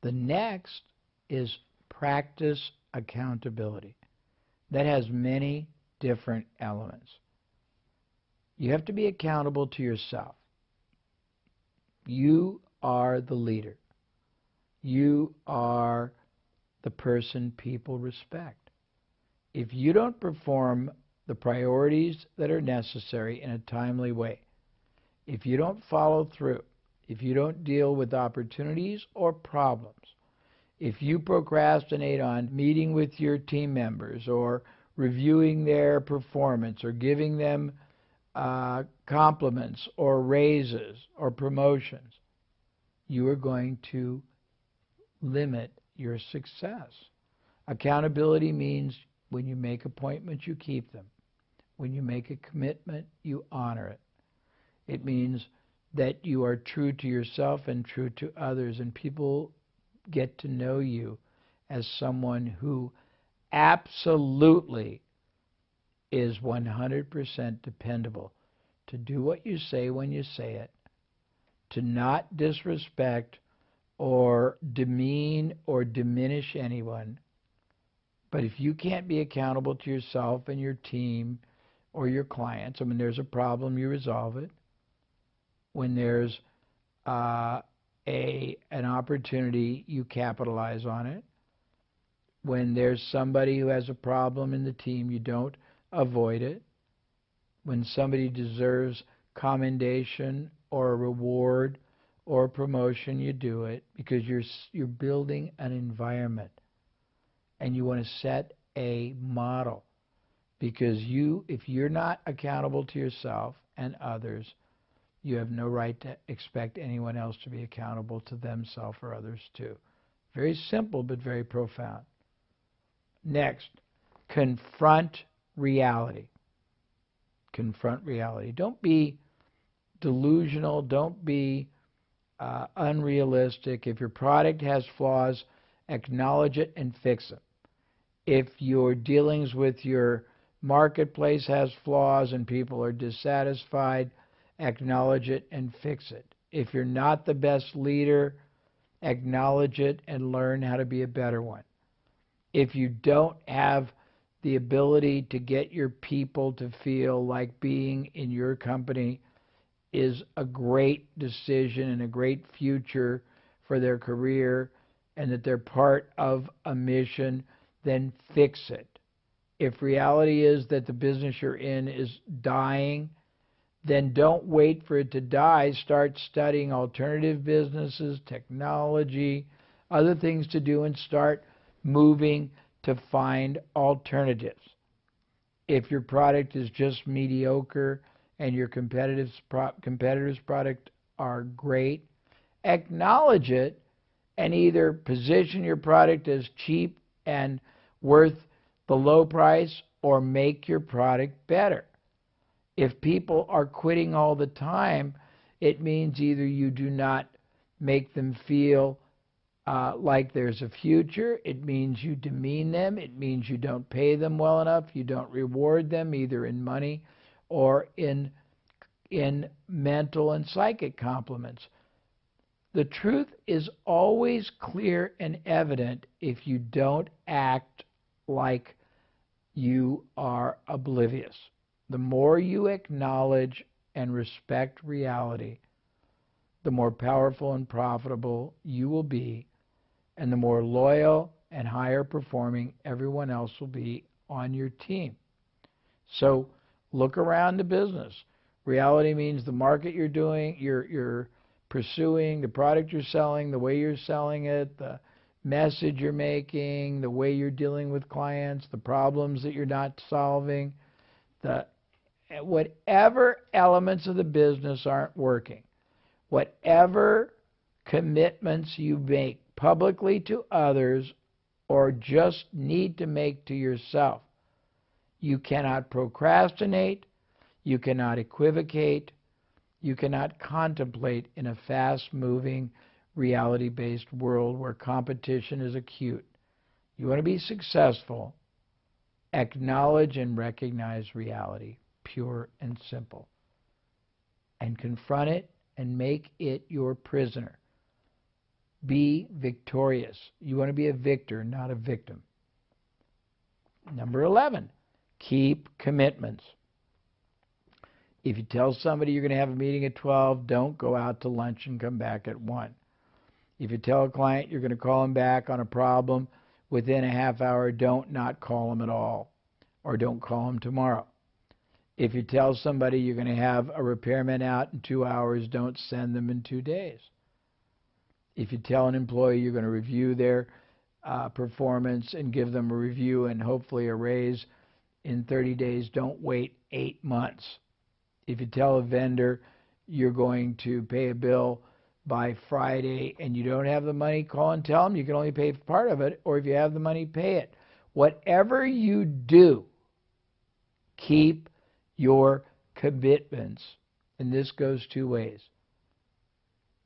The next is practice accountability. That has many different elements. You have to be accountable to yourself. You are the leader. You are the person people respect. If you don't perform the priorities that are necessary in a timely way, if you don't follow through, if you don't deal with opportunities or problems, if you procrastinate on meeting with your team members or reviewing their performance or giving them compliments or raises or promotions, you are going to limit your success. Accountability means when you make appointments, you keep them. When you make a commitment, you honor it. It means that you are true to yourself and true to others, and people get to know you as someone who absolutely is 100% dependable to do what you say when you say it, to not disrespect or demean or diminish anyone. But if you can't be accountable to yourself and your team or your clients, when there's a problem, you resolve it. When there's an opportunity, you capitalize on it. When there's somebody who has a problem in the team, you don't avoid it. When somebody deserves commendation or a reward or a promotion, you do it because you're building an environment and you want to set a model. Because if you're not accountable to yourself and others, you have no right to expect anyone else to be accountable to themselves or others too. Very simple, but very profound. Next, confront reality. Confront reality. Don't be delusional. Don't be unrealistic. If your product has flaws, acknowledge it and fix them. If your dealings with your marketplace has flaws and people are dissatisfied, acknowledge it and fix it. If you're not the best leader, acknowledge it and learn how to be a better one. If you don't have the ability to get your people to feel like being in your company is a great decision and a great future for their career and that they're part of a mission, then fix it. If reality is that the business you're in is dying, then don't wait for it to die. Start studying alternative businesses, technology, other things to do, and start moving to find alternatives. If your product is just mediocre and your competitors' product are great, acknowledge it and either position your product as cheap and worth the low price or make your product better. If people are quitting all the time, it means either you do not make them feel like there's a future, it means you demean them, it means you don't pay them well enough, you don't reward them either in money or in mental and psychic compliments. The truth is always clear and evident if you don't act like you are oblivious. The more you acknowledge and respect reality, the more powerful and profitable you will be, and the more loyal and higher performing everyone else will be on your team. So look around the business. Reality means the market you're doing, you're pursuing, the product you're selling, the way you're selling it, the message you're making, the way you're dealing with clients, the problems that you're not solving, whatever elements of the business aren't working, whatever commitments you make publicly to others or just need to make to yourself, you cannot procrastinate, you cannot equivocate, you cannot contemplate in a fast-moving, reality-based world where competition is acute. You want to be successful, acknowledge and recognize reality, pure and simple, and confront it and make it your prisoner. Be victorious. You want to be a victor, not a victim. Number 11, keep commitments. If you tell somebody you're going to have a meeting at 12, don't go out to lunch and come back at 1. If you tell a client you're going to call them back on a problem within a half hour, don't not call them at all, or don't call them tomorrow. If you tell somebody you're going to have a repairman out in 2 hours, don't send them in 2 days. If you tell an employee you're going to review their performance and give them a review and hopefully a raise in 30 days, don't wait 8 months. If you tell a vendor you're going to pay a bill by Friday and you don't have the money, call and tell them you can only pay part of it, or if you have the money, pay it. Whatever you do, keep your commitments. And this goes 2 ways.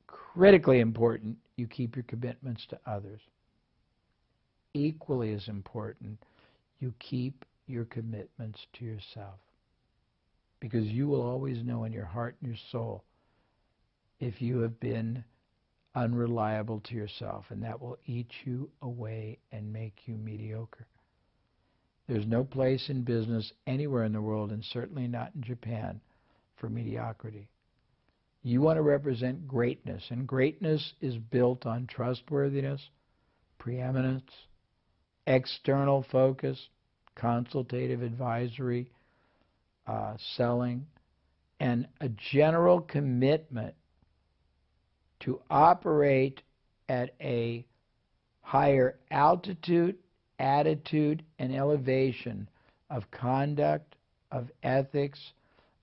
Critically important, you keep your commitments to others. Equally as important, you keep your commitments to yourself. Because you will always know in your heart and your soul if you have been unreliable to yourself, and that will eat you away and make you mediocre. There's no place in business anywhere in the world, and certainly not in Japan, for mediocrity. You want to represent greatness, and greatness is built on trustworthiness, preeminence, external focus, consultative advisory, selling, and a general commitment to operate at a higher altitude, attitude, and elevation of conduct, of ethics,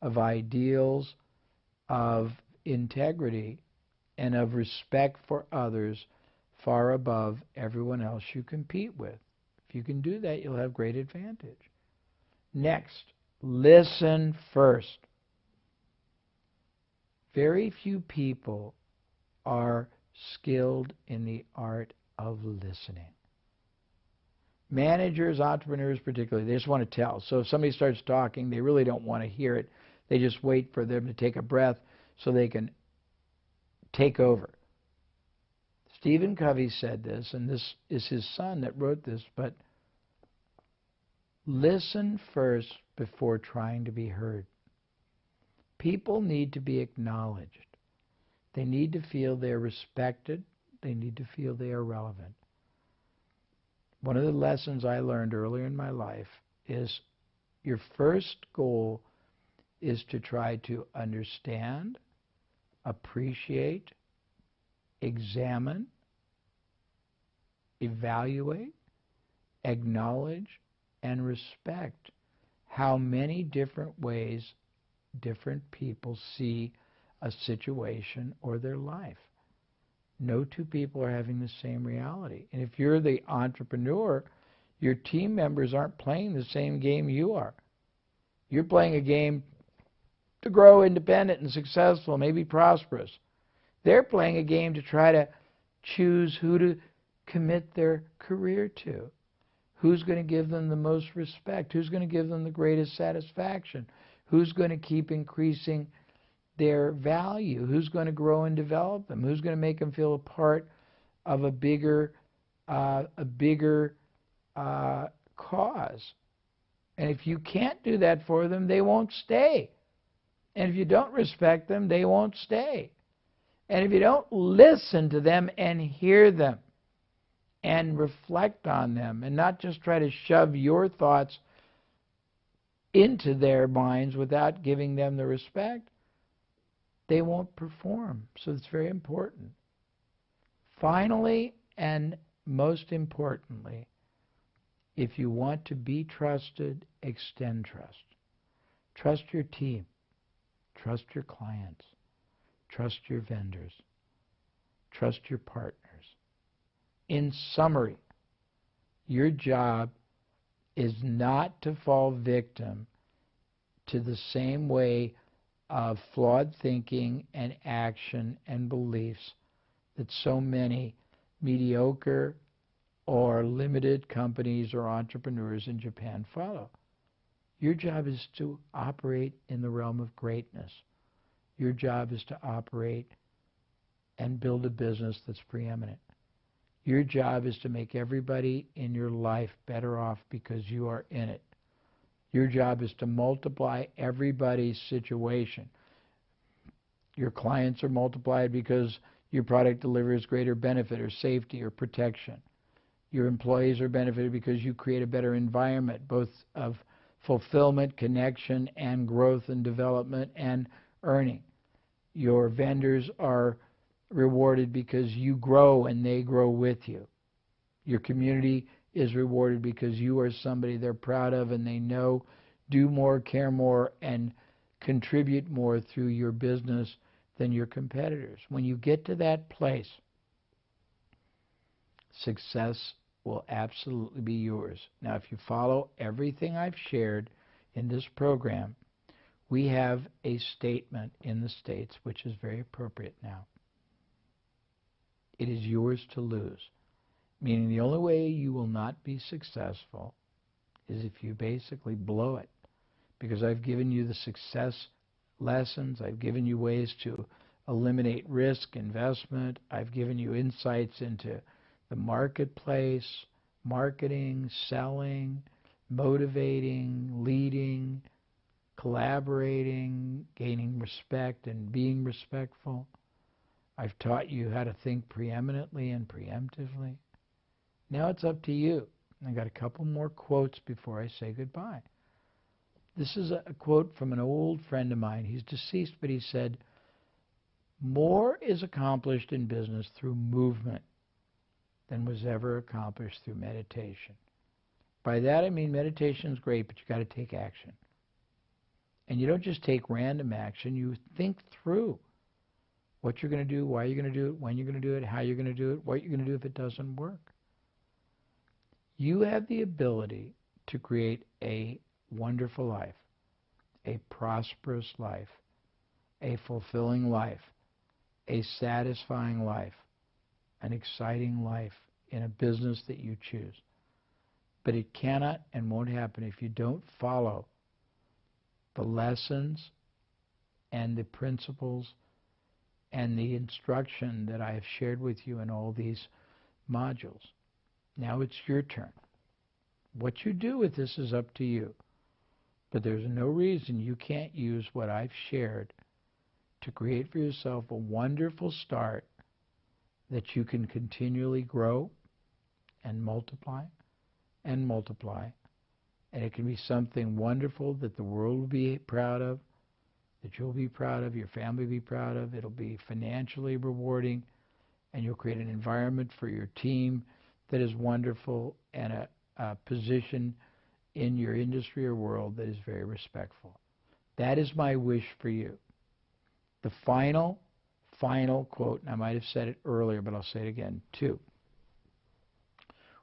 of ideals, of integrity, and of respect for others far above everyone else you compete with. If you can do that, you'll have great advantage. Next, listen first. Very few people are skilled in the art of listening. Managers, entrepreneurs particularly, they just want to tell. So if somebody starts talking, they really don't want to hear it. They just wait for them to take a breath so they can take over. Stephen Covey said this, and this is his son that wrote this, but listen first before trying to be heard. People need to be acknowledged. They need to feel they're respected. They need to feel they are relevant. One of the lessons I learned earlier in my life is your first goal is to try to understand, appreciate, examine, evaluate, acknowledge, and respect how many different ways different people see a situation or their life. No two people are having the same reality. And if you're the entrepreneur, your team members aren't playing the same game you are. You're playing a game to grow independent and successful, maybe prosperous. They're playing a game to try to choose who to commit their career to. Who's going to give them the most respect? Who's going to give them the greatest satisfaction? Who's going to keep increasing their value? Who's going to grow and develop them? Who's going to make them feel a part of a bigger cause? And if you can't do that for them, they won't stay. And if you don't respect them, they won't stay. And if you don't listen to them and hear them and reflect on them and not just try to shove your thoughts into their minds without giving them the respect, they won't perform. So it's very important. Finally, and most importantly, if you want to be trusted, extend trust. Trust your team. Trust your clients. Trust your vendors. Trust your partners. In summary, your job is not to fall victim to the same way of flawed thinking and action and beliefs that so many mediocre or limited companies or entrepreneurs in Japan follow. Your job is to operate in the realm of greatness. Your job is to operate and build a business that's preeminent. Your job is to make everybody in your life better off because you are in it. Your job is to multiply everybody's situation. Your clients are multiplied because your product delivers greater benefit or safety or protection. Your employees are benefited because you create a better environment, both of fulfillment, connection, and growth and development and earning. Your vendors are rewarded because you grow and they grow with you. Your community is rewarded because you are somebody they're proud of and they know do more, care more, and contribute more through your business than your competitors. When you get to that place, success will absolutely be yours. Now, if you follow everything I've shared in this program, we have a statement in the States which is very appropriate now. It is yours to lose, meaning the only way you will not be successful is if you basically blow it, because I've given you the success lessons. I've given you ways to eliminate risk, investment. I've given you insights into the marketplace, marketing, selling, motivating, leading, collaborating, gaining respect, and being respectful. I've taught you how to think preeminently and preemptively. Now it's up to you. I got a couple more quotes before I say goodbye. This is a quote from an old friend of mine. He's deceased, but he said, "More is accomplished in business through movement than was ever accomplished through meditation." By that I mean meditation is great, but you got to take action. And you don't just take random action. You think through what you're going to do, why you're going to do it, when you're going to do it, how you're going to do it, what you're going to do if it doesn't work. You have the ability to create a wonderful life, a prosperous life, a fulfilling life, a satisfying life, an exciting life in a business that you choose. But it cannot and won't happen if you don't follow the lessons and the principles and the instruction that I have shared with you in all these modules. Now it's your turn. What you do with this is up to you. But there's no reason you can't use what I've shared to create for yourself a wonderful start that you can continually grow and multiply and multiply. And it can be something wonderful that the world will be proud of, that you'll be proud of, your family will be proud of. It'll be financially rewarding, and you'll create an environment for your team that is wonderful, and a position in your industry or world that is very respectful. That is my wish for you. The final quote, and I might have said it earlier, but I'll say it again, two.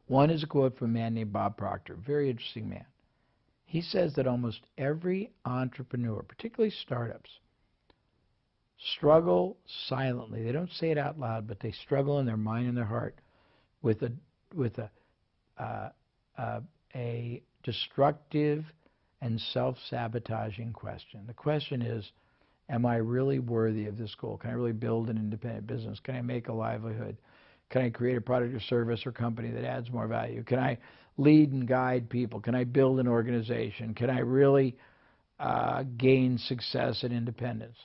One is a quote from a man named Bob Proctor, a very interesting man. He says that almost every entrepreneur, particularly startups, struggle silently. They don't say it out loud, but they struggle in their mind and their heart with a destructive and self-sabotaging question. The question is, am I really worthy of this goal? Can I really build an independent business? Can I make a livelihood? Can I create a product or service or company that adds more value? Can I lead and guide people? Can I build an organization? Can I really gain success and independence?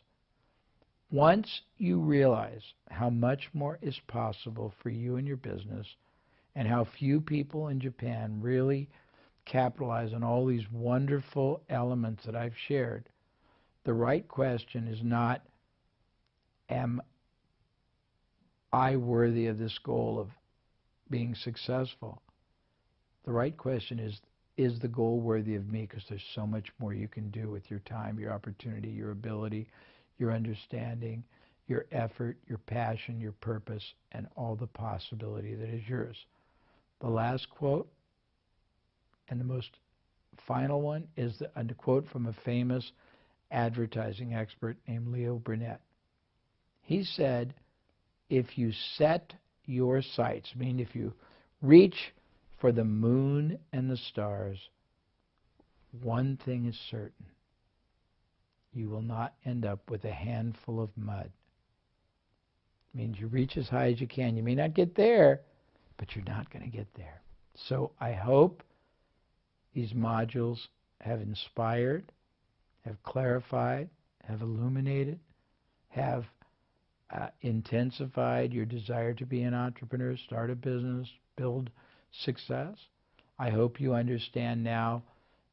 Once you realize how much more is possible for you and your business, and how few people in Japan really capitalize on all these wonderful elements that I've shared, the right question is not, am I worthy of this goal of being successful? The right question is the goal worthy of me? Because there's so much more you can do with your time, your opportunity, your ability, your understanding, your effort, your passion, your purpose, and all the possibility that is yours. The last quote, and the most final one, is a quote from a famous advertising expert named Leo Burnett. He said, if you set your sights, meaning if you reach for the moon and the stars, one thing is certain: you will not end up with a handful of mud. It means you reach as high as you can. You may not get there, but you're not going to get there. So I hope these modules have inspired, have clarified, have illuminated, have intensified your desire to be an entrepreneur, start a business, build success. I hope you understand now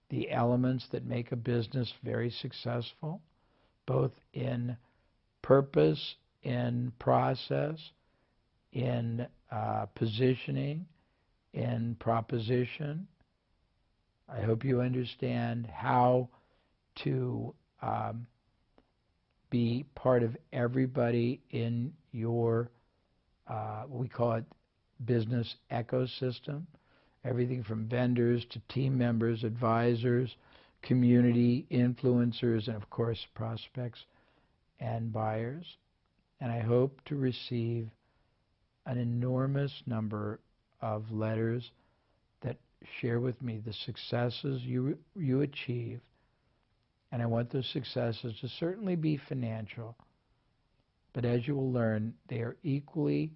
the elements that make a business very successful, both in purpose, in process, in positioning, in proposition. I hope you understand how to be part of everybody in your, we call it business ecosystem, everything from vendors to team members, advisors, community influencers, and of course prospects and buyers. And I hope to receive an enormous number of letters that share with me the successes you achieve. And I want those successes to certainly be financial, but as you will learn, they are equally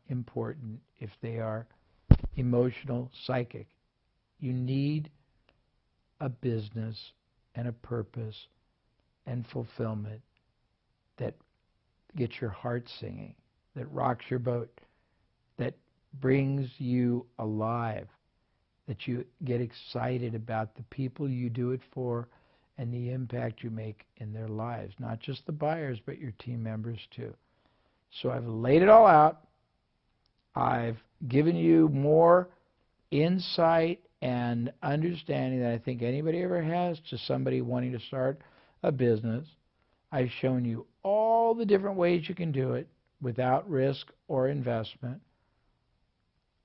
important if they are emotional, psychic. You need a business and a purpose and fulfillment that gets your heart singing, that rocks your boat, that brings you alive, that you get excited about the people you do it for and the impact you make in their lives, not just the buyers, but your team members too. So I've laid it all out. I've given you more insight and understanding than I think anybody ever has to somebody wanting to start a business. I've shown you all the different ways you can do it without risk or investment.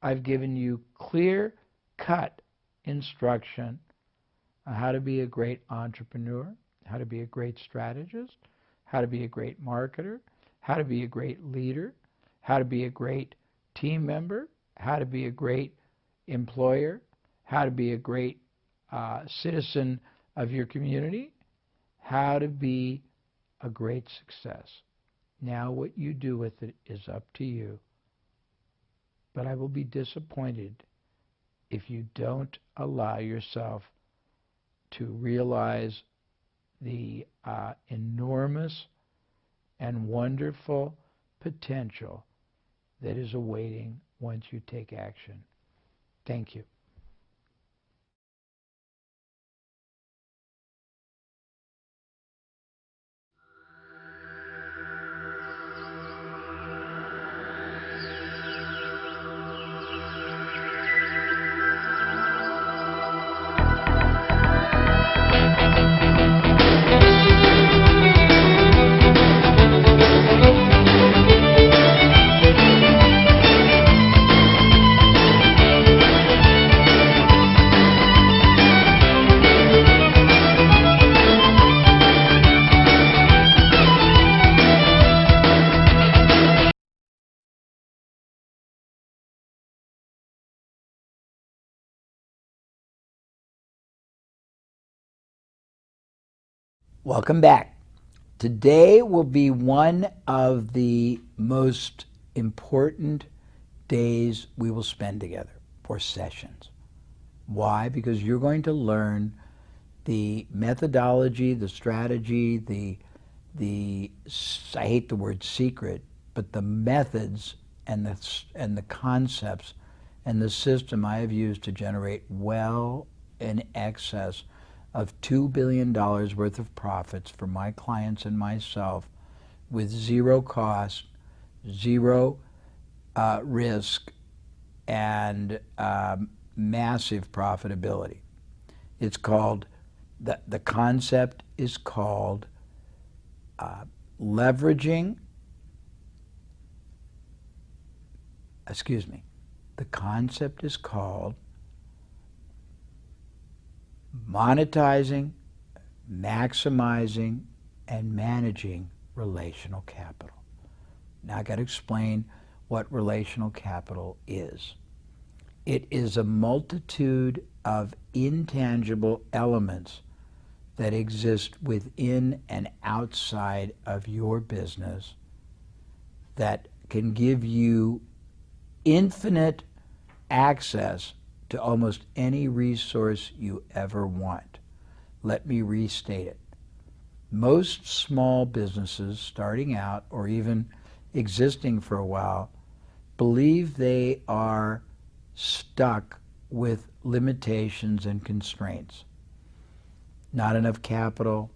I've given you clear-cut instruction on how to be a great entrepreneur, how to be a great strategist, how to be a great marketer, how to be a great leader, how to be a great team member, how to be a great employer, how to be a great citizen of your community, how to be a great success. Now what you do with it is up to you. But I will be disappointed if you don't allow yourself to realize the enormous and wonderful potential that is awaiting once you take action. Thank you. Welcome back. Today will be one of the most important days we will spend together, for sessions. Why? Because you're going to learn the methodology, the strategy, the I hate the word secret, but the methods and the concepts and the system I have used to generate well in excess of $2 billion worth of profits for my clients and myself with zero cost, zero risk, and massive profitability. It's called, the concept is called leveraging, the concept is called monetizing, maximizing, and managing relational capital. Now I got to explain what relational capital is. It is a multitude of intangible elements that exist within and outside of your business that can give you infinite access to almost any resource you ever want. Let me restate it. Most small businesses starting out or even existing for a while believe they are stuck with limitations and constraints. Not enough capital,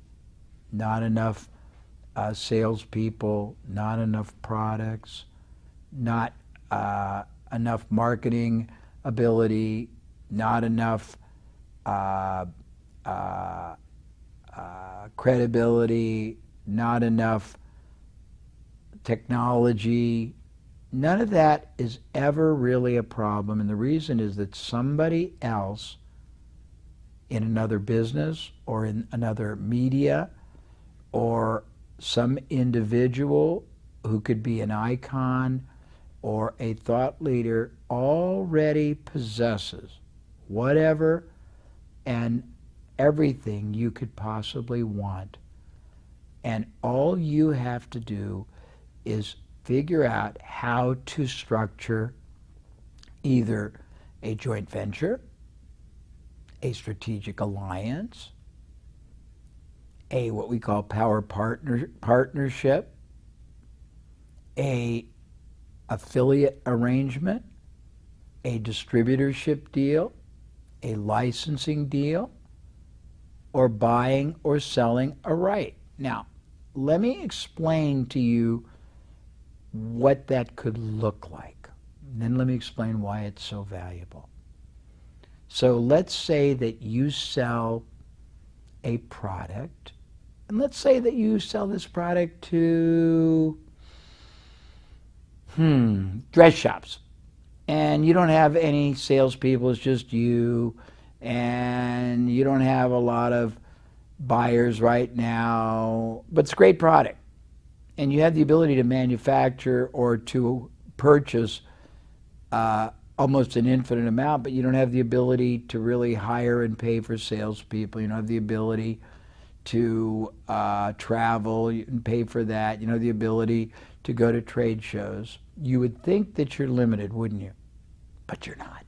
not enough salespeople, not enough products, not enough marketing ability, not enough credibility, not enough technology. None of that is ever really a problem, and the reason is that somebody else in another business or in another media or some individual who could be an icon or a thought leader already possesses whatever and everything you could possibly want. And all you have to do is figure out how to structure either a joint venture, a strategic alliance, a what we call partnership, a affiliate arrangement, a distributorship deal, a licensing deal, or buying or selling a right. Now, let me explain to you what that could look like. And then let me explain why it's so valuable. So let's say that you sell a product, and let's say that you sell this product to dress shops, and you don't have any salespeople, it's just you, and you don't have a lot of buyers right now, but it's a great product. And you have the ability to manufacture or to purchase almost an infinite amount, but you don't have the ability to really hire and pay for salespeople. You don't have the ability to travel and pay for that. You don't have the ability to go to trade shows. You would think that you're limited, wouldn't you? But you're not.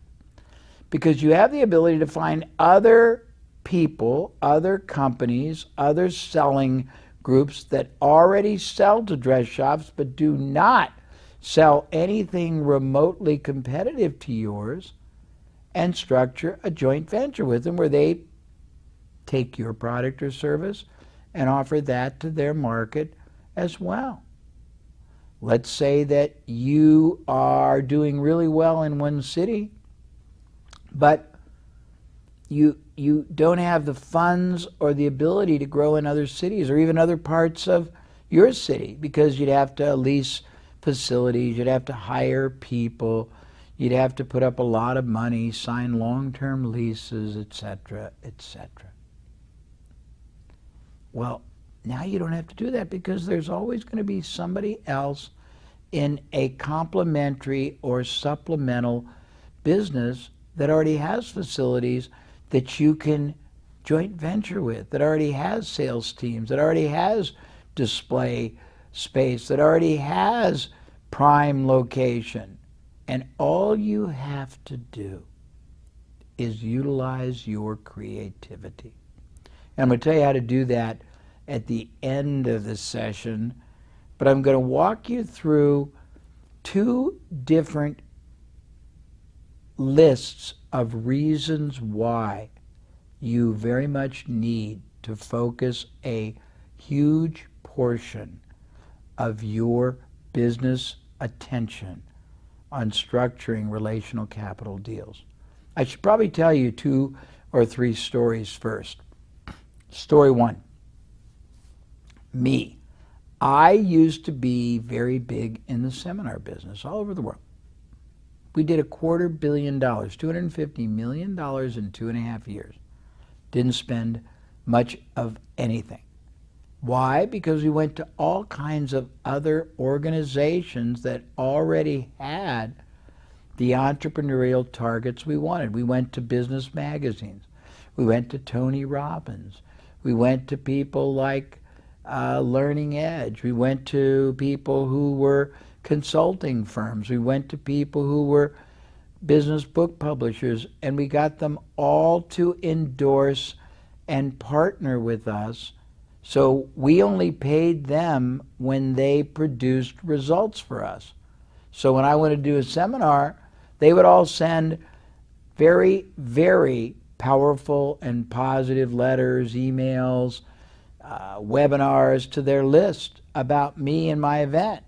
Because you have the ability to find other people, other companies, other selling groups that already sell to dress shops but do not sell anything remotely competitive to yours, and structure a joint venture with them where they take your product or service and offer that to their market as well. Let's say that you are doing really well in one city, but you don't have the funds or the ability to grow in other cities or even other parts of your city, because you'd have to lease facilities, you'd have to hire people, you'd have to put up a lot of money, sign long-term leases, etc., etc. Well, now you don't have to do that, because there's always going to be somebody else in a complementary or supplemental business that already has facilities that you can joint venture with, that already has sales teams, that already has display space, that already has prime location. And all you have to do is utilize your creativity. And I'm going to tell you how to do that at the end of the session, but I'm going to walk you through two different lists of reasons why you very much need to focus a huge portion of your business attention on structuring relational capital deals. I should probably tell you 2 or 3 stories first. Story 1. Me. I used to be very big in the seminar business all over the world. We did $250 million, $250 million in 2.5 years. Didn't spend much of anything. Why? Because we went to all kinds of other organizations that already had the entrepreneurial targets we wanted. We went to business magazines. We went to Tony Robbins. We went to people like Learning Edge. We went to people who were consulting firms. We went to people who were business book publishers, and we got them all to endorse and partner with us. So we only paid them when they produced results for us. So when I went to do a seminar, they would all send very, very powerful and positive letters, emails, webinars to their list about me and my event.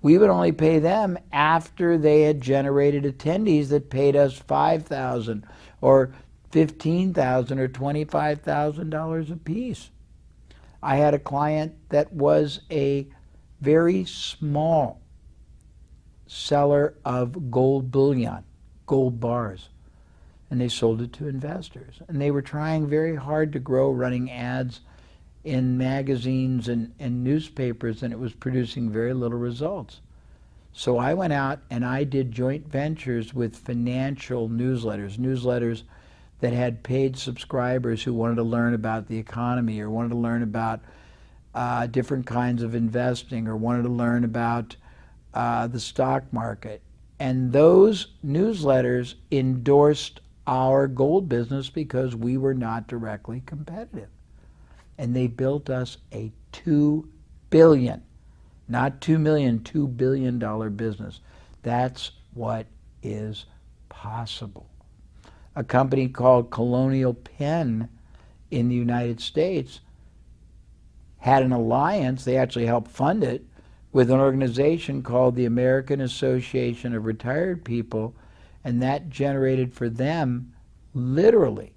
We would only pay them after they had generated attendees that paid us $5,000 or $15,000 or $25,000 a piece. I had a client that was a very small seller of gold bullion, gold bars, and they sold it to investors. And they were trying very hard to grow, running ads in magazines and newspapers, and it was producing very little results. So I went out and I did joint ventures with financial newsletters that had paid subscribers who wanted to learn about the economy or wanted to learn about different kinds of investing or wanted to learn about the stock market. And those newsletters endorsed our gold business because we were not directly competitive. And they built us a $2 billion, not $2 million, $2 billion business. That's what is possible. A company called Colonial Penn in the United States had an alliance, they actually helped fund it, with an organization called the American Association of Retired People, and that generated for them literally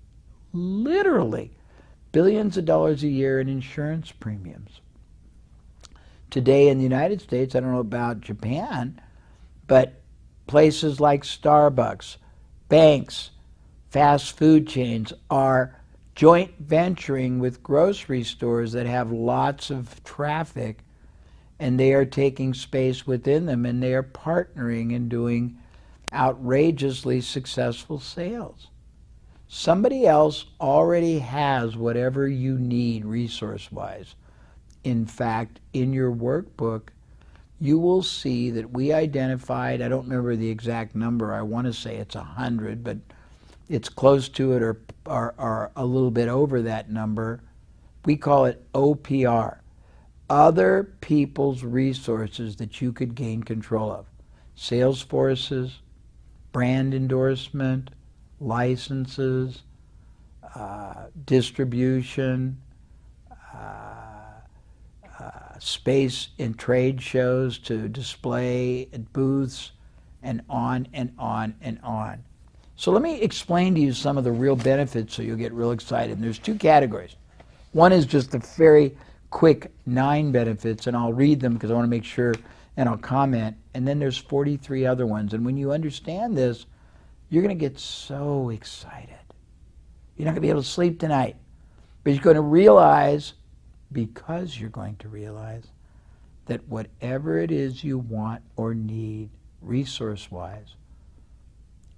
billions of dollars a year in insurance premiums. Today in the United States, I don't know about Japan, but places like Starbucks, banks, fast food chains are joint venturing with grocery stores that have lots of traffic, and they are taking space within them, and they are partnering and doing outrageously successful sales. Somebody else already has whatever you need resource-wise. In fact, in your workbook, you will see that we identified, I don't remember the exact number, I want to say it's 100, but it's close to it or a little bit over that number. We call it OPR, other people's resources that you could gain control of. Sales forces, brand endorsement, licenses, distribution, space in trade shows to display at booths, and on and on and on. So let me explain to you some of the real benefits so you'll get real excited. And there's two categories. One is just the very quick 9 benefits, and I'll read them because I want to make sure, and I'll comment. And then there's 43 other ones. And when you understand this, you're going to get so excited. You're not going to be able to sleep tonight. But you're going to realize, because you're going to realize, that whatever it is you want or need resource-wise,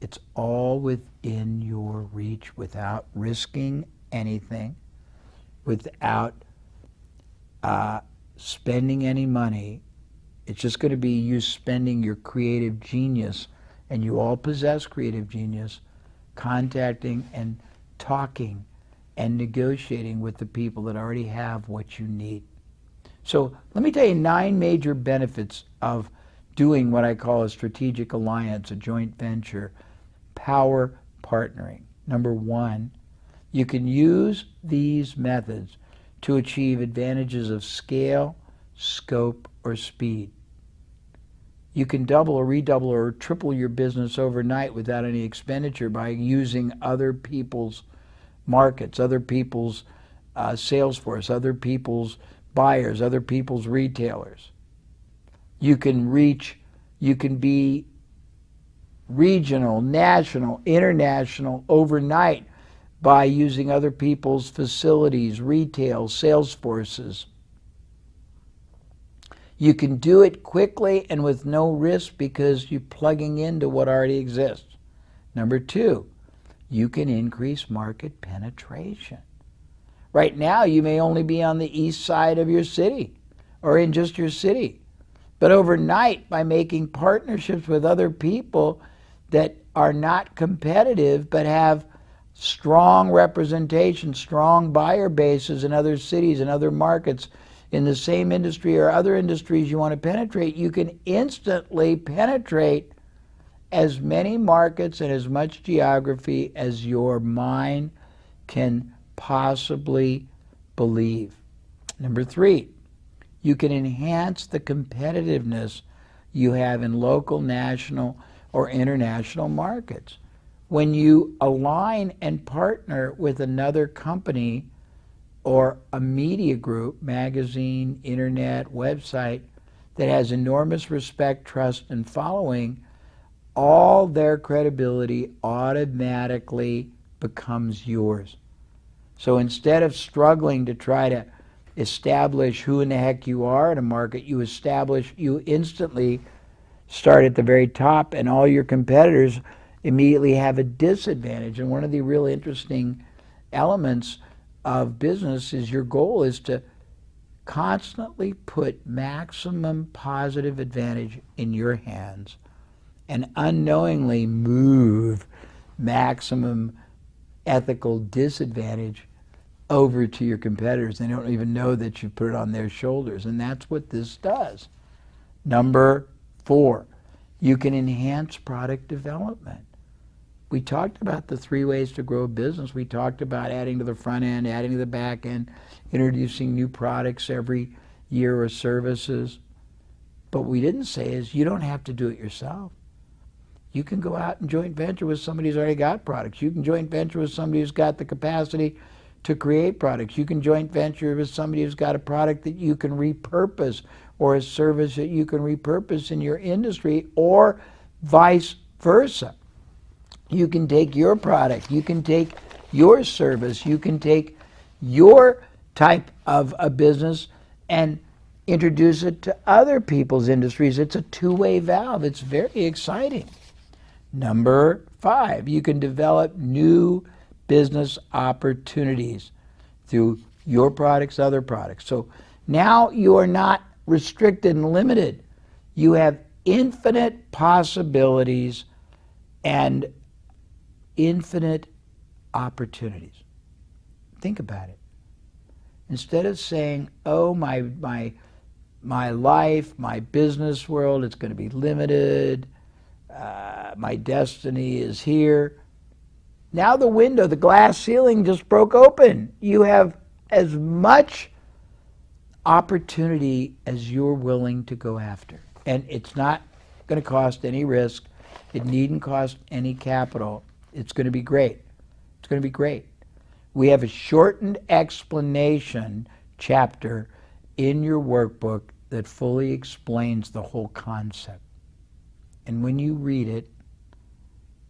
it's all within your reach without risking anything, without spending any money. It's just going to be you spending your creative genius, and you all possess creative genius, contacting and talking and negotiating with the people that already have what you need. So let me tell you 9 major benefits of doing what I call a strategic alliance, a joint venture, power partnering. Number 1, you can use these methods to achieve advantages of scale, scope, or speed. You can double or redouble or triple your business overnight without any expenditure by using other people's markets, other people's sales force, other people's buyers, other people's retailers. You can be regional, national, international overnight by using other people's facilities, retail, sales forces. You can do it quickly and with no risk because you're plugging into what already exists. Number 2, you can increase market penetration. Right now, you may only be on the east side of your city or in just your city. But overnight, by making partnerships with other people that are not competitive but have strong representation, strong buyer bases in other cities and other markets in the same industry or other industries you want to penetrate, you can instantly penetrate as many markets and as much geography as your mind can possibly believe. Number 3, you can enhance the competitiveness you have in local, national, or international markets. When you align and partner with another company or a media group, magazine, internet, website, that has enormous respect, trust, and following, all their credibility automatically becomes yours. So instead of struggling to try to establish who in the heck you are in a market, you instantly start at the very top, and all your competitors immediately have a disadvantage. And one of the real interesting elements of business is your goal is to constantly put maximum positive advantage in your hands and unknowingly move maximum ethical disadvantage over to your competitors. They don't even know that you put it on their shoulders, and that's what this does. Number 4, you can enhance product development. We talked about the 3 ways to grow a business. We talked about adding to the front end, adding to the back end, introducing new products every year or services. But what we didn't say is you don't have to do it yourself. You can go out and joint venture with somebody who's already got products. You can joint venture with somebody who's got the capacity to create products. You can joint venture with somebody who's got a product that you can repurpose or a service that you can repurpose in your industry, or vice versa. You can take your product, you can take your service, you can take your type of a business and introduce it to other people's industries. It's a two-way valve. It's very exciting. Number 5, you can develop new business opportunities through your products, other products. So now you are not restricted and limited. You have infinite possibilities and infinite opportunities. Think about it. Instead of saying, oh, my life, my business world, it's going to be limited, my destiny is here. Now the window, the glass ceiling just broke open. You have as much opportunity as you're willing to go after. And it's not going to cost any risk. It needn't cost any capital. It's going to be great. It's going to be great. We have a shortened explanation chapter in your workbook that fully explains the whole concept. And when you read it,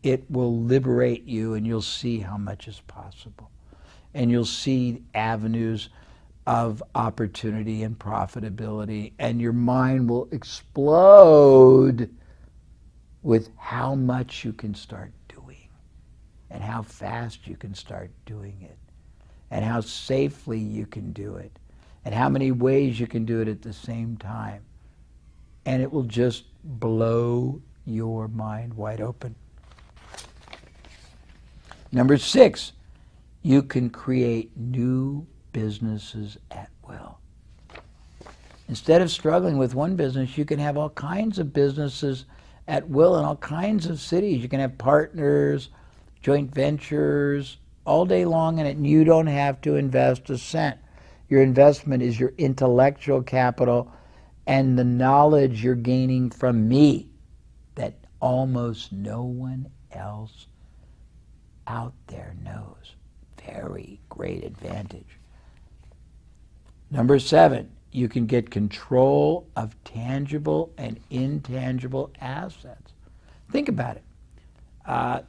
it will liberate you, and you'll see how much is possible. And you'll see avenues of opportunity and profitability, and your mind will explode with how much you can start doing, and how fast you can start doing it, and how safely you can do it, and how many ways you can do it at the same time. And it will just blow your mind wide open. Number 6, you can create new businesses at will. Instead of struggling with one business, you can have all kinds of businesses at will in all kinds of cities. You can have partners, joint ventures, all day long in it, and you don't have to invest a cent. Your investment is your intellectual capital and the knowledge you're gaining from me that almost no one else out there knows. Very great advantage. Number 7, you can get control of tangible and intangible assets. Think about it.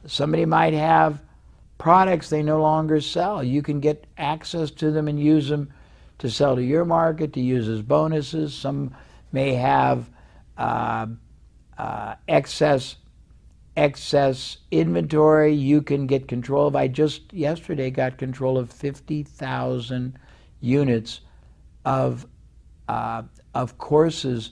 Somebody might have products they no longer sell. You can get access to them and use them to sell to your market, to use as bonuses. Some may have excess inventory you can get control of. I just yesterday got control of 50,000 units of courses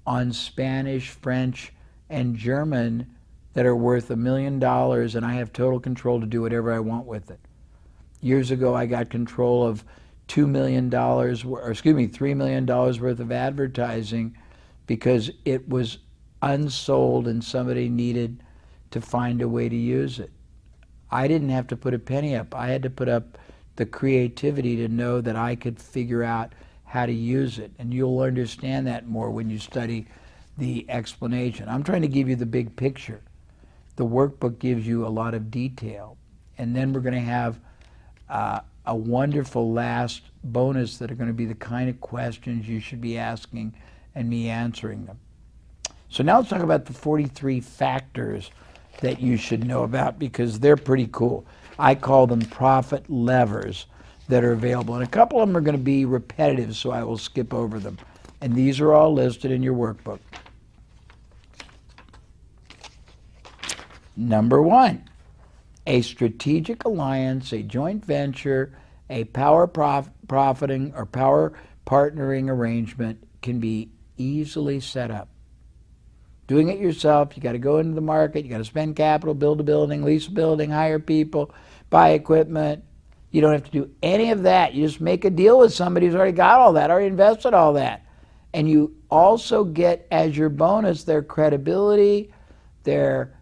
on Spanish, French, and German that are worth $1 million, and I have total control to do whatever I want with it. Years ago, I got control of $3 million worth of advertising because it was unsold and somebody needed to find a way to use it. I didn't have to put a penny up. I had to put up the creativity to know that I could figure out how to use it. And you'll understand that more when you study the explanation. I'm trying to give you the big picture. The workbook gives you a lot of detail. And then we're going to have a wonderful last bonus that are going to be the kind of questions you should be asking and me answering them. So now let's talk about the 43 factors that you should know about, because they're pretty cool. I call them profit levers that are available. And a couple of them are going to be repetitive, so I will skip over them. And these are all listed in your workbook. Number 1, a strategic alliance, a joint venture, a power profiting or power partnering arrangement can be easily set up. Doing it yourself, you got to go into the market, you got to spend capital, build a building, lease a building, hire people, buy equipment. You don't have to do any of that. You just make a deal with somebody who's already got all that, already invested all that. And you also get as your bonus their credibility, their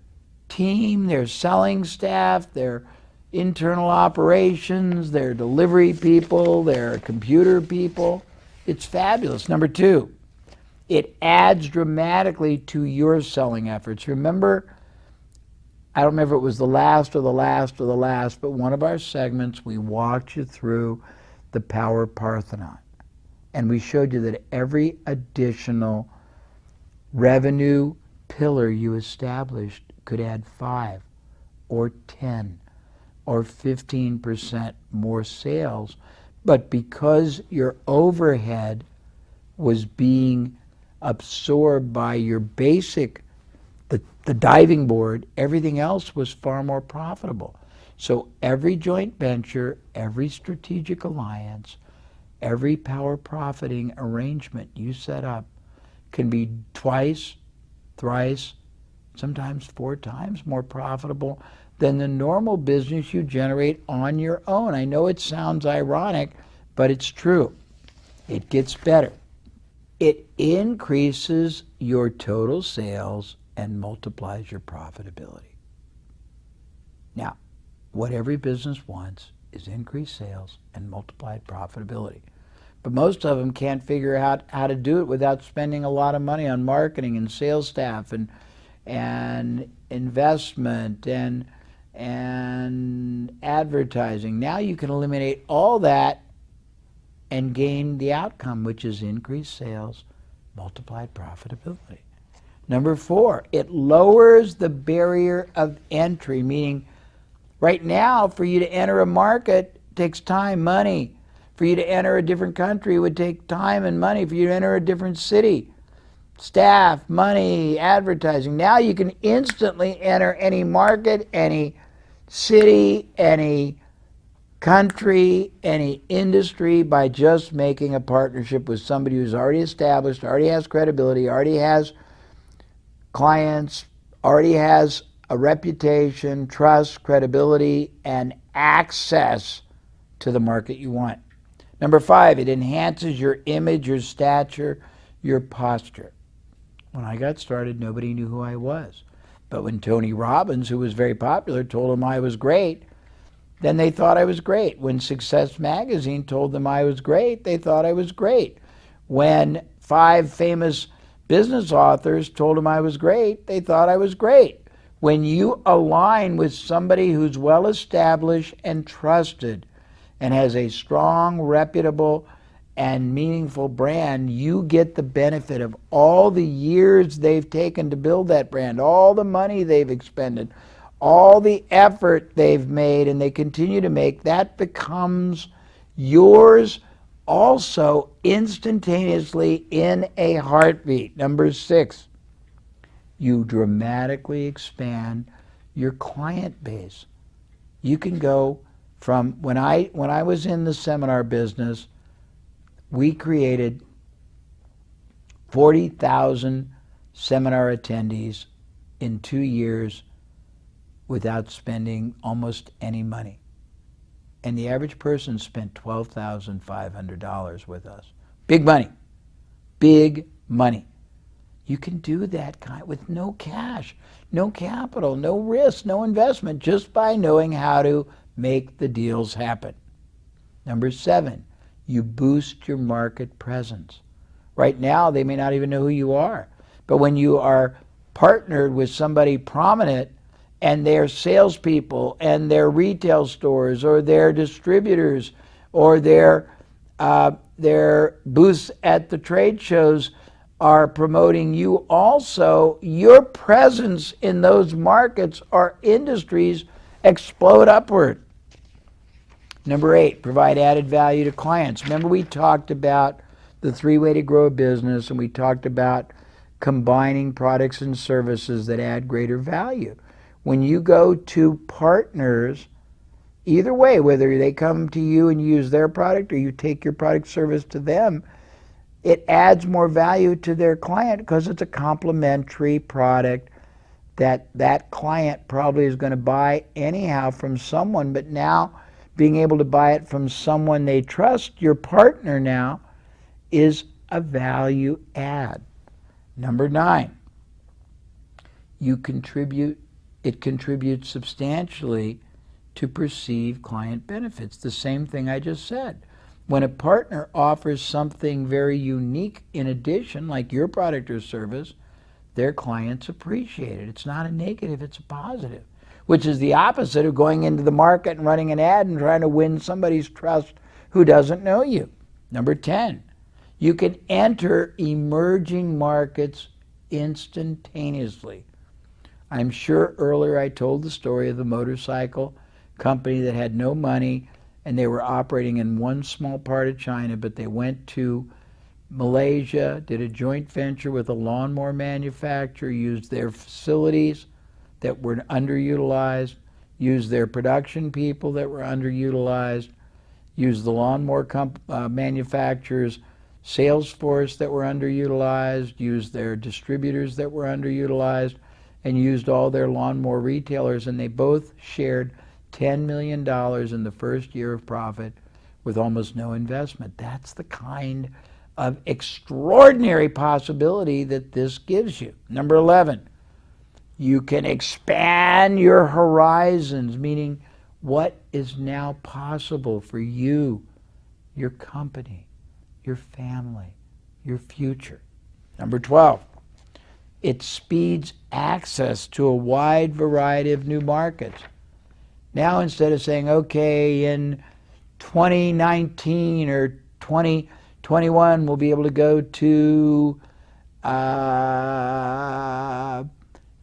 team, their selling staff, their internal operations, their delivery people, their computer people. It's fabulous. Number 2, it adds dramatically to your selling efforts. Remember, I don't remember if it was the last, but one of our segments, we walked you through the Power Parthenon. And we showed you that every additional revenue pillar you established could add 5 or 10 or 15% more sales. But because your overhead was being absorbed by your basic, the diving board, everything else was far more profitable. So every joint venture, every strategic alliance, every power profiting arrangement you set up can be twice, thrice, sometimes 4 times more profitable than the normal business you generate on your own. I know it sounds ironic, but it's true. It gets better. It increases your total sales and multiplies your profitability. Now, what every business wants is increased sales and multiplied profitability. But most of them can't figure out how to do it without spending a lot of money on marketing and sales staff and investment and advertising. Now you can eliminate all that and gain the outcome, which is increased sales, multiplied profitability. Number 4, it lowers the barrier of entry, meaning right now for you to enter a market takes time, money. For you to enter a different country would take time and money. For you to enter a different city, staff, money, advertising. Now you can instantly enter any market, any city, any country, any industry by just making a partnership with somebody who's already established, already has credibility, already has clients, already has a reputation, trust, credibility, and access to the market you want. Number 5, it enhances your image, your stature, your posture. When I got started, nobody knew who I was. But when Tony Robbins, who was very popular, told them I was great, then they thought I was great. When Success Magazine told them I was great, they thought I was great. When 5 famous business authors told them I was great, they thought I was great. When you align with somebody who's well established and trusted and has a strong, reputable, and meaningful brand, you get the benefit of all the years they've taken to build that brand, all the money they've expended, all the effort they've made and they continue to make. That becomes yours also instantaneously in a heartbeat. Number 6, you dramatically expand your client base. You can go from, when I was in the seminar business, we created 40,000 seminar attendees in 2 years without spending almost any money. And the average person spent $12,500 with us. Big money. Big money. You can do that kind with no cash, no capital, no risk, no investment, just by knowing how to make the deals happen. Number 7, you boost your market presence. Right now, they may not even know who you are. But when you are partnered with somebody prominent and their salespeople and their retail stores or their distributors or their booths at the trade shows are promoting you also, your presence in those markets or industries explode upward. Number 8, provide added value to clients. Remember we talked about the 3-way to grow a business, and we talked about combining products and services that add greater value. When you go to partners, either way, whether they come to you and use their product or you take your product service to them, it adds more value to their client because it's a complementary product that client probably is going to buy anyhow from someone, but now being able to buy it from someone they trust, your partner now, is a value add. Number 9, it contributes substantially to perceived client benefits. The same thing I just said. When a partner offers something very unique in addition, like your product or service, their clients appreciate it. It's not a negative, it's a positive, which is the opposite of going into the market and running an ad and trying to win somebody's trust who doesn't know you. Number 10, you can enter emerging markets instantaneously. I'm sure earlier I told the story of the motorcycle company that had no money and they were operating in one small part of China, but they went to Malaysia, did a joint venture with a lawnmower manufacturer, used their facilities that were underutilized, used their production people that were underutilized, used the lawnmower manufacturers' sales force that were underutilized, used their distributors that were underutilized, and used all their lawnmower retailers, and they both shared $10 million in the first year of profit with almost no investment. That's the kind of extraordinary possibility that this gives you. Number 11, you can expand your horizons, meaning what is now possible for you, your company, your family, your future. Number 12, it speeds access to a wide variety of new markets. Now instead of saying, okay, in 2019 or 2021 we'll be able to go to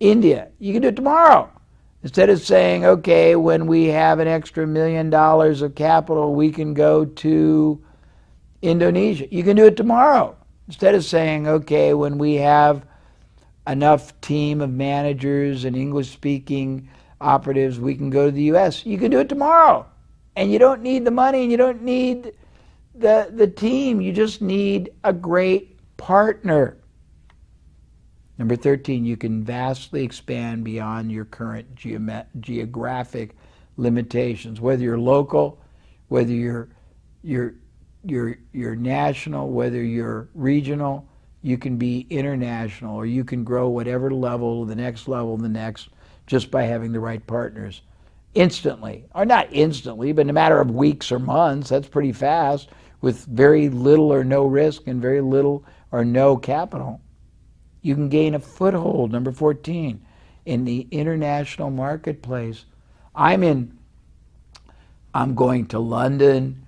India, you can do it tomorrow. Instead of saying, okay, when we have an extra $1 million of capital, we can go to Indonesia, you can do it tomorrow. Instead of saying, okay, when we have enough team of managers and English-speaking operatives, we can go to the U.S., you can do it tomorrow. And you don't need the money and you don't need the team. You just need a great partner. Number 13, you can vastly expand beyond your current geographic limitations. Whether you're local, whether you're national, whether you're regional, you can be international, or you can grow whatever level, the next level, the next, just by having the right partners instantly. Or not instantly, but in a matter of weeks or months. That's pretty fast, with very little or no risk and very little or no capital. You can gain a foothold. Number 14, in the international marketplace. I'm going to London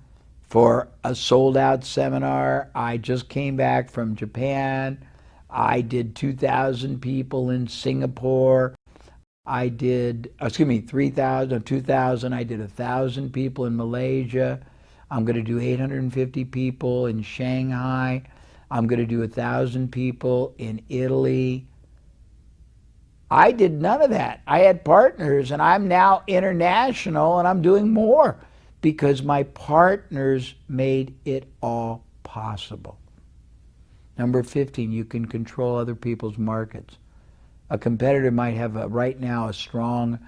for a sold-out seminar. I just came back from Japan. I did 2,000 people in Singapore. I did, 2,000. I did 1,000 people in Malaysia. I'm going to do 850 people in Shanghai. I'm going to do 1,000 people in Italy. I did none of that. I had partners, and I'm now international, and I'm doing more because my partners made it all possible. Number 15, you can control other people's markets. A competitor might have right now a strong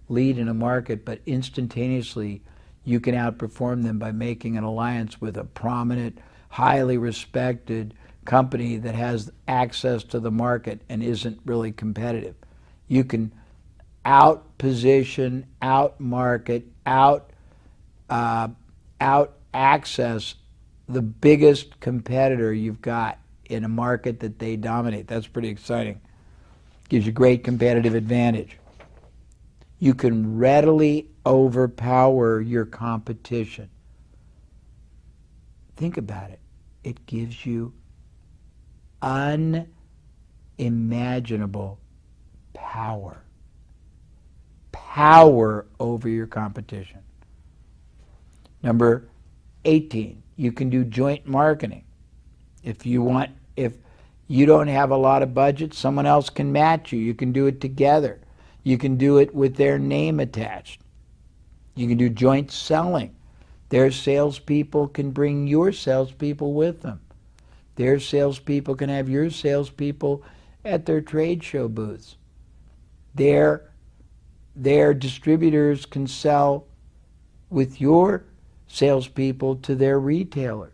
lead in a market, but instantaneously you can outperform them by making an alliance with a prominent, highly respected company that has access to the market and isn't really competitive. You can out-position, out-market, out-access the biggest competitor you've got in a market that they dominate. That's pretty exciting. Gives you great competitive advantage. You can readily overpower your competition. Think about it. It gives you unimaginable power. Power over your competition. Number 18, you can do joint marketing. If you don't have a lot of budget, someone else can match you. You can do it together. You can do it with their name attached. You can do joint selling. Their salespeople can bring your salespeople with them. Their salespeople can have your salespeople at their trade show booths. Their distributors can sell with your salespeople to their retailers.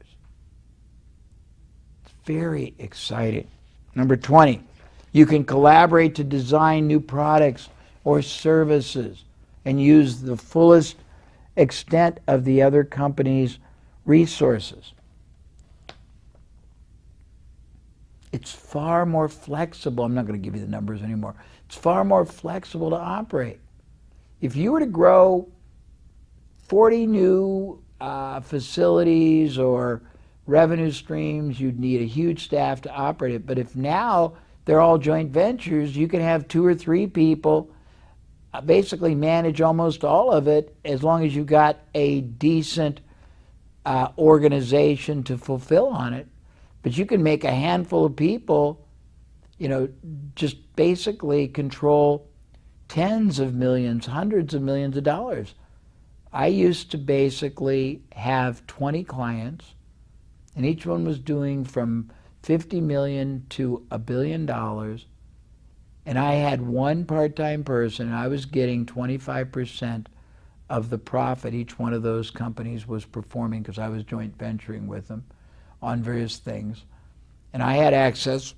It's very exciting. Number 20, you can collaborate to design new products or services and use the fullest extent of the other company's resources. It's far more flexible. I'm not going to give you the numbers anymore. It's far more flexible to operate. If you were to grow 40 new facilities or revenue streams, you'd need a huge staff to operate it. But if now they're all joint ventures, you can have 2 or 3 people basically manage almost all of it, as long as you've got a decent organization to fulfill on it. But you can make a handful of people, just basically control tens of millions, hundreds of millions of dollars. I used to basically have 20 clients, and each one was doing from $50 million to $1 billion. And I had one part-time person, and I was getting 25% of the profit each one of those companies was performing, because I was joint venturing with them on various things. And I had access.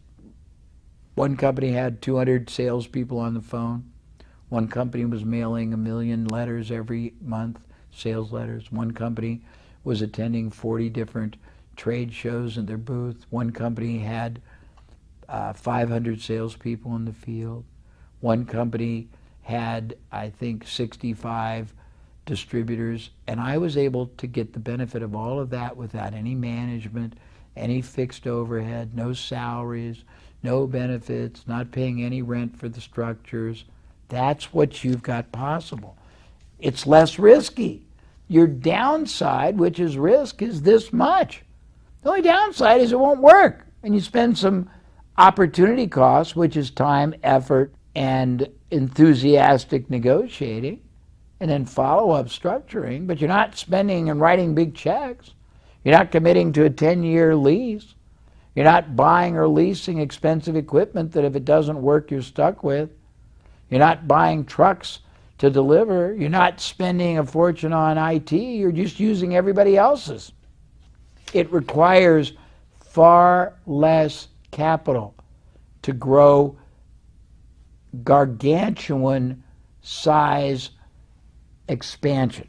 One company had 200 salespeople on the phone. One company was mailing 1 million letters every month, sales letters. One company was attending 40 different trade shows in their booth. One company had 500 salespeople in the field. One company had, I think, 65 distributors. And I was able to get the benefit of all of that without any management, any fixed overhead, no salaries, no benefits, not paying any rent for the structures. That's what you've got possible. It's less risky. Your downside, which is risk, is this much. The only downside is it won't work. And you spend some opportunity costs, which is time, effort, and enthusiastic negotiating, and then follow-up structuring. But you're not spending and writing big checks. You're not committing to a 10-year lease. You're not buying or leasing expensive equipment that if it doesn't work, you're stuck with. You're not buying trucks to deliver. You're not spending a fortune on IT. You're just using everybody else's. It requires far less capital to grow gargantuan size expansion.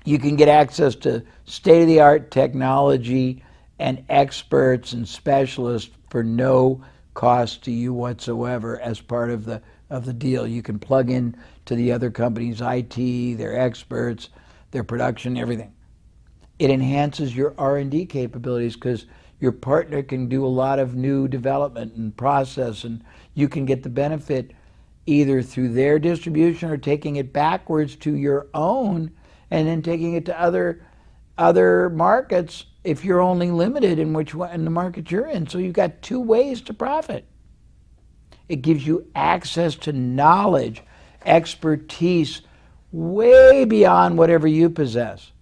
You can get access to state-of-the-art technology and experts and specialists for no cost to you whatsoever as part of the deal. You can plug in to the other company's IT, their experts, their production, everything. It enhances your R&D capabilities because your partner can do a lot of new development and process, and you can get the benefit either through their distribution or taking it backwards to your own and then taking it to other markets if you're only limited in the market you're in. So you've got 2 ways to profit. It gives you access to knowledge, expertise, way beyond whatever you possess.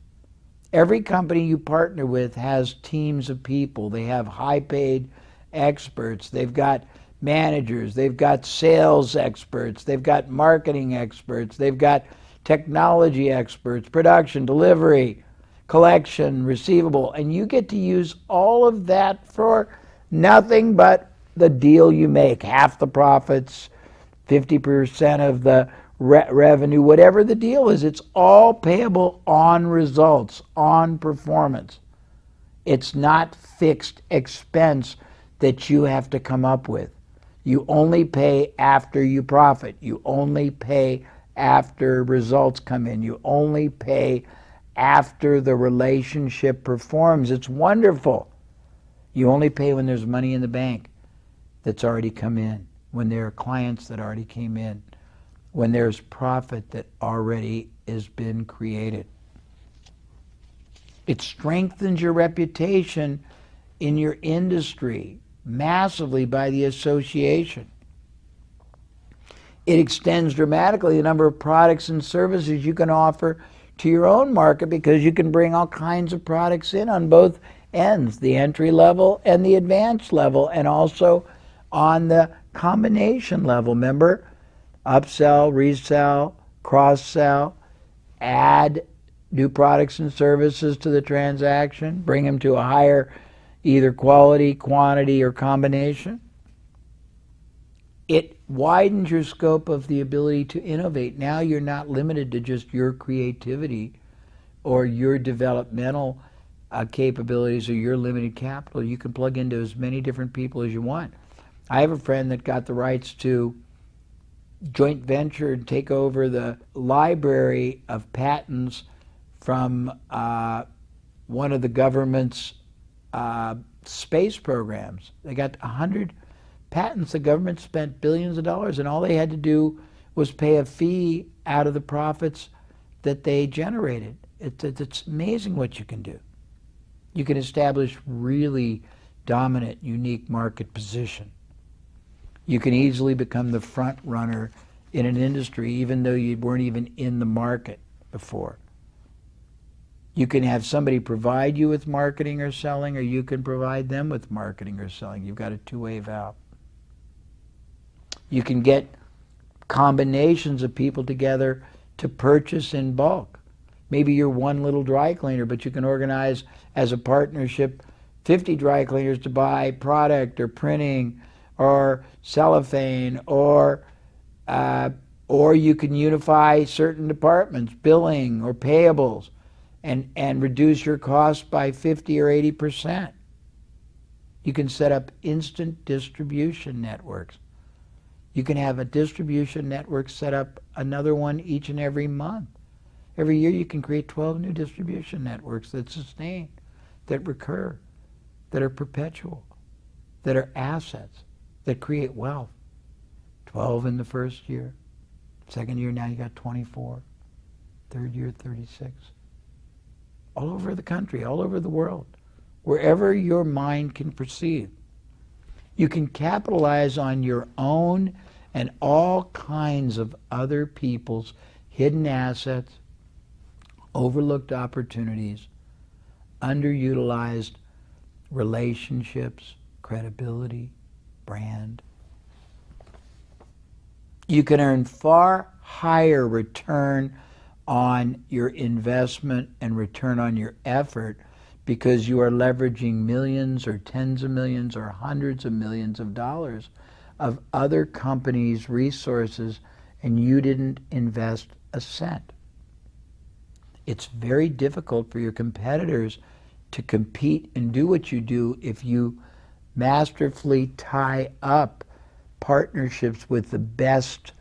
Every company you partner with has teams of people. They have high-paid experts. They've got managers. They've got sales experts. They've got marketing experts. They've got technology experts, production, delivery, collection, receivable. And you get to use all of that for nothing but the deal you make. Half the profits, 50% of the revenue, whatever the deal is, it's all payable on results, on performance. It's not fixed expense that you have to come up with. You only pay after you profit. You only pay after results come in. You only pay after the relationship performs. It's wonderful. You only pay when there's money in the bank that's already come in, when there are clients that already came in, when there's profit that already has been created. It strengthens your reputation in your industry massively by the association. It extends dramatically the number of products and services you can offer to your own market, because you can bring all kinds of products in on both ends, the entry level and the advanced level, and also on the combination level. Remember, upsell, resell, cross-sell, add new products and services to the transaction, bring them to a higher either quality, quantity, or combination. It widens your scope of the ability to innovate. Now you're not limited to just your creativity or your developmental capabilities or your limited capital. You can plug into as many different people as you want. I have a friend that got the rights to joint venture and take over the library of patents from one of the government's space programs. They got 100 patents. The government spent billions of dollars, and all they had to do was pay a fee out of the profits that they generated. It's amazing what you can do. You can establish really dominant, unique market position. You can easily become the front runner in an industry even though you weren't even in the market before. You can have somebody provide you with marketing or selling, or you can provide them with marketing or selling. You've got a two-way valve. You can get combinations of people together to purchase in bulk. Maybe you're one little dry cleaner, but you can organize as a partnership 50 dry cleaners to buy product or printing or cellophane, or you can unify certain departments, billing or payables, and reduce your costs by 50 or 80%. You can set up instant distribution networks. You can have a distribution network set up another one each and every month. Every year you can create 12 new distribution networks that sustain, that recur, that are perpetual, that are assets, that create wealth. 12 in the first year. Second year, now you got 24. Third year, 36. All over the country, all over the world, wherever your mind can perceive. You can capitalize on your own and all kinds of other people's hidden assets, overlooked opportunities, underutilized relationships, credibility, brand. You can earn far higher return on your investment and return on your effort because you are leveraging millions or tens of millions or hundreds of millions of dollars of other companies' resources, and you didn't invest a cent. It's very difficult for your competitors to compete and do what you do if you masterfully tie up partnerships with the best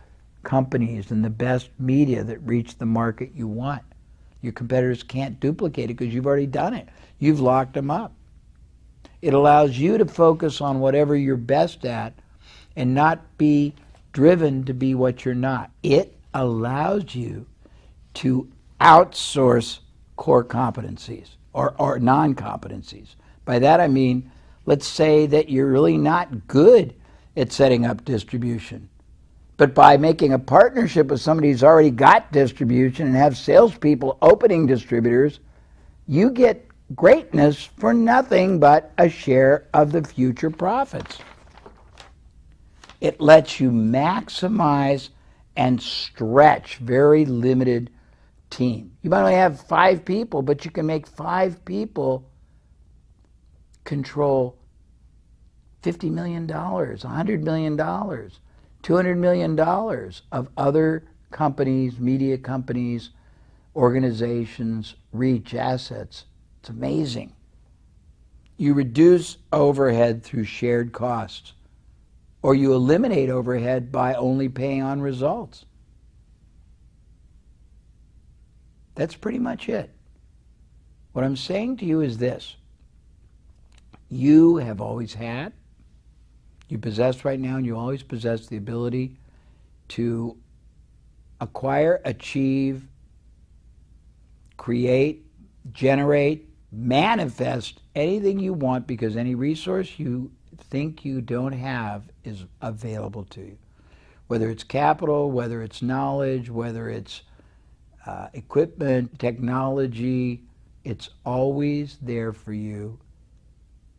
companies and the best media that reach the market you want. Your competitors can't duplicate it because you've already done it. You've locked them up. It allows you to focus on whatever you're best at and not be driven to be what you're not. It allows you to outsource core competencies or non-competencies. By that I mean, let's say that you're really not good at setting up distribution. But by making a partnership with somebody who's already got distribution and have salespeople opening distributors, You get greatness for nothing but a share of the future profits. It lets you maximize and stretch very limited team. You might only have 5 people, but you can make 5 people control $50 million, $100 million, $200 million of other companies, media companies, organizations, reach, assets. It's amazing. You reduce overhead through shared costs, or you eliminate overhead by only paying on results. That's pretty much it. What I'm saying to you is this. You have always had, you possess right now, and you always possess the ability to acquire, achieve, create, generate, manifest anything you want, because any resource you think you don't have is available to you. Whether it's capital, whether it's knowledge, whether it's equipment, technology, it's always there for you,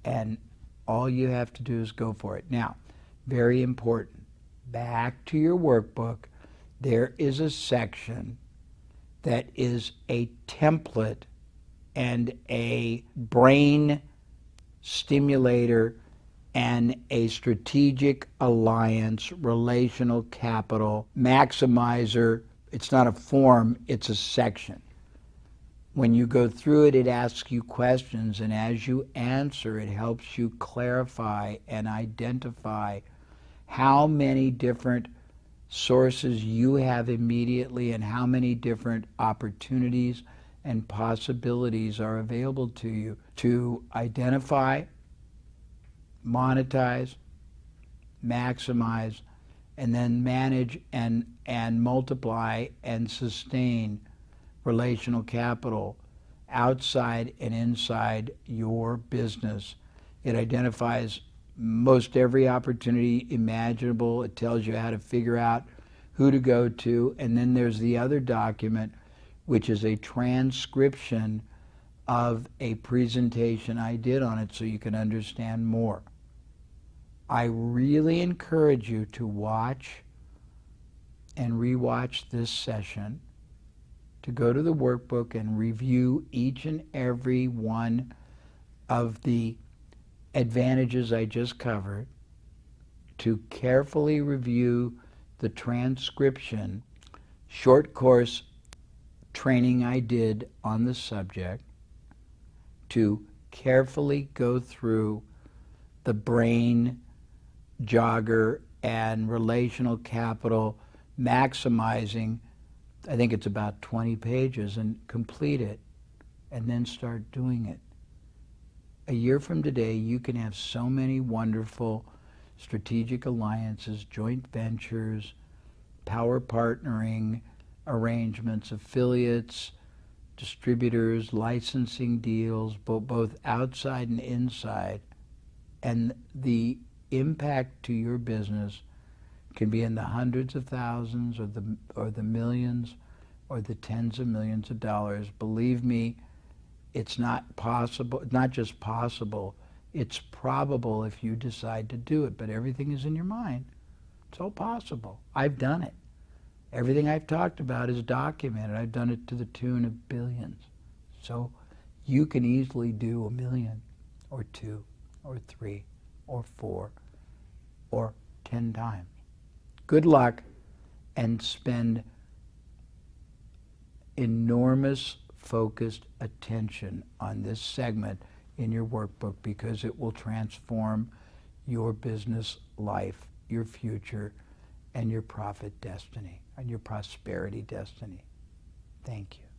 and all you have to do is go for it. Now, very important, back to your workbook, there is a section that is a template and a brain stimulator and a strategic alliance relational capital maximizer. It's not a form, it's a section. When you go through it, it asks you questions, and as you answer, it helps you clarify and identify how many different sources you have immediately and how many different opportunities and possibilities are available to you to identify, monetize, maximize, and then manage and multiply and sustain relational capital outside and inside your business. It identifies most every opportunity imaginable. It tells you how to figure out who to go to. And then there's the other document, which is a transcription of a presentation I did on it so you can understand more. I really encourage you to watch and rewatch this session, to go to the workbook and review each and every one of the advantages I just covered, to carefully review the transcription, short course training I did on the subject, to carefully go through the brain jogger and relational capital maximizing. I think it's about 20 pages, and complete it, and then start doing it. A year from today, you can have so many wonderful strategic alliances, joint ventures, power partnering arrangements, affiliates, distributors, licensing deals, both outside and inside. And the impact to your business can be in the hundreds of thousands or the millions or the tens of millions of dollars. Believe me, it's not possible, not just possible, it's probable if you decide to do it, but everything is in your mind. It's all possible. I've done it. Everything I've talked about is documented. I've done it to the tune of billions. So you can easily do 1 million or 2 or 3 or 4 or 10 times. Good luck, and spend enormous focused attention on this segment in your workbook, because it will transform your business life, your future, and your profit destiny, and your prosperity destiny. Thank you.